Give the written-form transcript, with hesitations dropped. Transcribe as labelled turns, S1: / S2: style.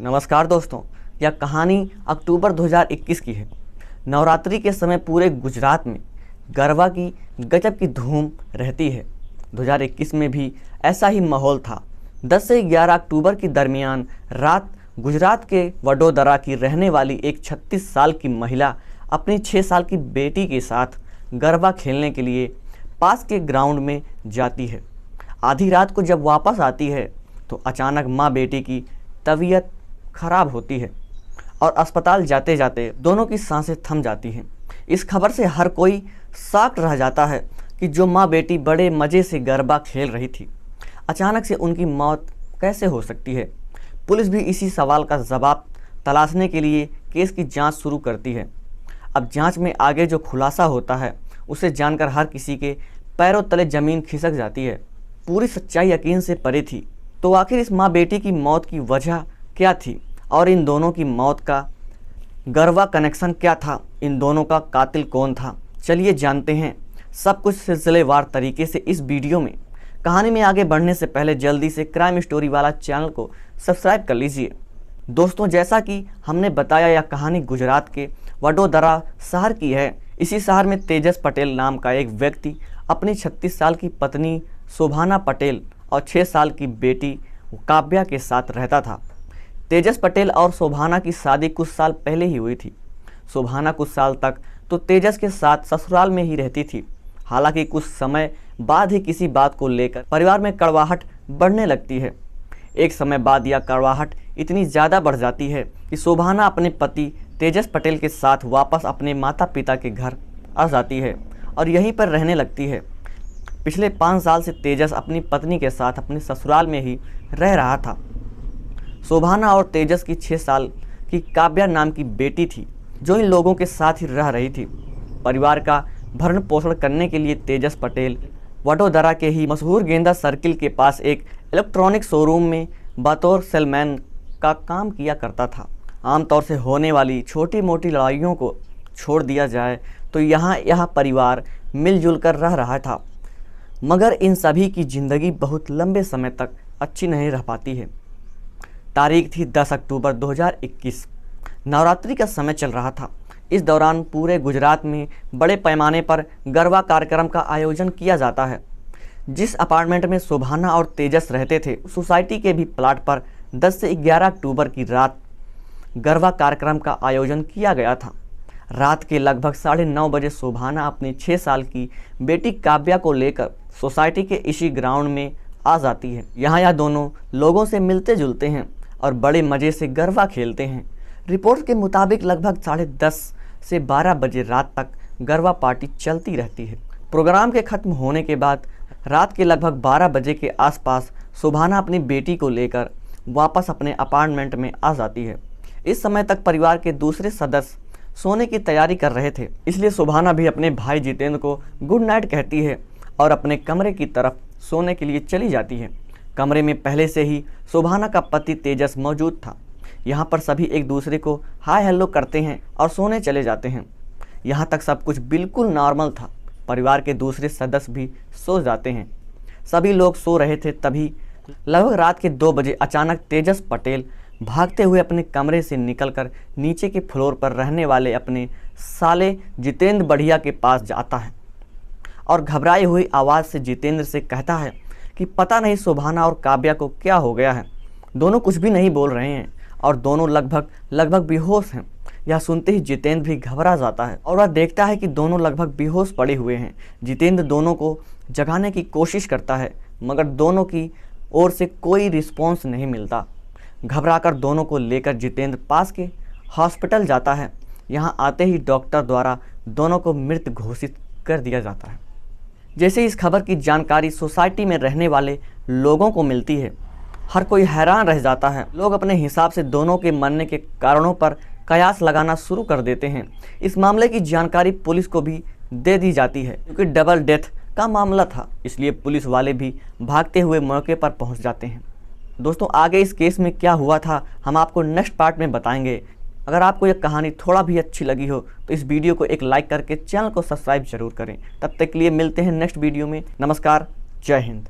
S1: नमस्कार दोस्तों, यह कहानी अक्टूबर 2021 की है। नवरात्रि के समय पूरे गुजरात में गरबा की गजब की धूम रहती है। 2021 में भी ऐसा ही माहौल था। 10 से 11 अक्टूबर के दरमियान रात गुजरात के वडोदरा की रहने वाली एक 36 साल की महिला अपनी 6 साल की बेटी के साथ गरबा खेलने के लिए पास के ग्राउंड में जाती है। आधी रात को जब वापस आती है तो अचानक माँ बेटी की तबीयत खराब होती है और अस्पताल जाते जाते दोनों की सांसें थम जाती हैं। इस खबर से हर कोई शॉक्ड रह जाता है कि जो माँ बेटी बड़े मज़े से गरबा खेल रही थी, अचानक से उनकी मौत कैसे हो सकती है। पुलिस भी इसी सवाल का जवाब तलाशने के लिए केस की जांच शुरू करती है। अब जांच में आगे जो खुलासा होता है उसे जानकर हर किसी के पैरों तले ज़मीन खिसक जाती है। पूरी सच्चाई यकीन से परे थी। तो आखिर इस माँ बेटी की मौत की वजह क्या थी और इन दोनों की मौत का गरबा कनेक्शन क्या था, इन दोनों का कातिल कौन था, चलिए जानते हैं सब कुछ सिलसिलेवार तरीके से इस वीडियो में। कहानी में आगे बढ़ने से पहले जल्दी से क्राइम स्टोरी वाला चैनल को सब्सक्राइब कर लीजिए। दोस्तों, जैसा कि हमने बताया, यह कहानी गुजरात के वडोदरा शहर की है। इसी शहर में तेजस पटेल नाम का एक व्यक्ति अपनी 36 साल की पत्नी शोभाना पटेल और 6 साल की बेटी काव्या के साथ रहता था। तेजस पटेल और शोभाना की शादी कुछ साल पहले ही हुई थी। शोभाना कुछ साल तक तो तेजस के साथ ससुराल में ही रहती थी। हालांकि कुछ समय बाद ही किसी बात को लेकर परिवार में कड़वाहट बढ़ने लगती है। एक समय बाद यह कड़वाहट इतनी ज़्यादा बढ़ जाती है कि शोभाना अपने पति तेजस पटेल के साथ वापस अपने माता पिता के घर आ जाती है और यहीं पर रहने लगती है। पिछले 5 साल से तेजस अपनी पत्नी के साथ अपने ससुराल में ही रह रहा था। शोभाना और तेजस की 6 साल की काव्या नाम की बेटी थी जो इन लोगों के साथ ही रह रही थी। परिवार का भरण पोषण करने के लिए तेजस पटेल वडोदरा के ही मशहूर गेंदा सर्किल के पास एक इलेक्ट्रॉनिक शोरूम में बतौर सेलमैन का काम किया करता था। आमतौर से होने वाली छोटी मोटी लड़ाइयों को छोड़ दिया जाए तो यह परिवार मिलजुल कर रह रहा था। मगर इन सभी की ज़िंदगी बहुत लंबे समय तक अच्छी नहीं रह पाती है। तारीख थी 10 अक्टूबर 2021। नवरात्रि का समय चल रहा था। इस दौरान पूरे गुजरात में बड़े पैमाने पर गरबा कार्यक्रम का आयोजन किया जाता है। जिस अपार्टमेंट में शोभाना और तेजस रहते थे, सोसाइटी के भी प्लाट पर 10 से 11 अक्टूबर की रात गरबा कार्यक्रम का आयोजन किया गया था। रात के लगभग 9:30 बजे शोभाना अपनी 6 साल की बेटी काव्या को लेकर सोसाइटी के इसी ग्राउंड में आ जाती है। यहाँ यह दोनों लोगों से मिलते जुलते हैं और बड़े मज़े से गरबा खेलते हैं। रिपोर्ट के मुताबिक लगभग 10:30 से 12 बजे रात तक गरबा पार्टी चलती रहती है। प्रोग्राम के ख़त्म होने के बाद रात के लगभग 12 बजे के आसपास शोभाना अपनी बेटी को लेकर वापस अपने अपार्टमेंट में आ जाती है। इस समय तक परिवार के दूसरे सदस्य सोने की तैयारी कर रहे थे, इसलिए शोभाना भी अपने भाई जितेंद्र को गुड नाइट कहती है और अपने कमरे की तरफ सोने के लिए चली जाती है। कमरे में पहले से ही शोभाना का पति तेजस मौजूद था। यहाँ पर सभी एक दूसरे को हाय हेलो करते हैं और सोने चले जाते हैं। यहाँ तक सब कुछ बिल्कुल नॉर्मल था। परिवार के दूसरे सदस्य भी सो जाते हैं। सभी लोग सो रहे थे, तभी लगभग रात के 2 बजे अचानक तेजस पटेल भागते हुए अपने कमरे से निकलकर नीचे के फ्लोर पर रहने वाले अपने साले जितेंद्र बढ़िया के पास जाता है और घबराई हुई आवाज़ से जितेंद्र से कहता है कि पता नहीं शोभाना और काव्या को क्या हो गया है। दोनों कुछ भी नहीं बोल रहे हैं और दोनों लगभग बेहोश हैं। यह सुनते ही जितेंद्र भी घबरा जाता है और वह देखता है कि दोनों लगभग बेहोश पड़े हुए हैं। जितेंद्र दोनों को जगाने की कोशिश करता है मगर दोनों की ओर से कोई रिस्पॉन्स नहीं मिलता। घबराकर दोनों को लेकर जितेंद्र पास के हॉस्पिटल जाता है। यहाँ आते ही डॉक्टर द्वारा दोनों को मृत घोषित कर दिया जाता है। जैसे इस खबर की जानकारी सोसाइटी में रहने वाले लोगों को मिलती है, हर कोई हैरान रह जाता है। लोग अपने हिसाब से दोनों के मरने के कारणों पर कयास लगाना शुरू कर देते हैं। इस मामले की जानकारी पुलिस को भी दे दी जाती है। क्योंकि डबल डेथ का मामला था, इसलिए पुलिस वाले भी भागते हुए मौके पर पहुंच जाते हैं। दोस्तों, आगे इस केस में क्या हुआ था हम आपको नेक्स्ट पार्ट में बताएंगे। अगर आपको यह कहानी थोड़ा भी अच्छी लगी हो तो इस वीडियो को एक लाइक करके चैनल को सब्सक्राइब जरूर करें। तब तक के लिए मिलते हैं नेक्स्ट वीडियो में। नमस्कार, जय हिंद।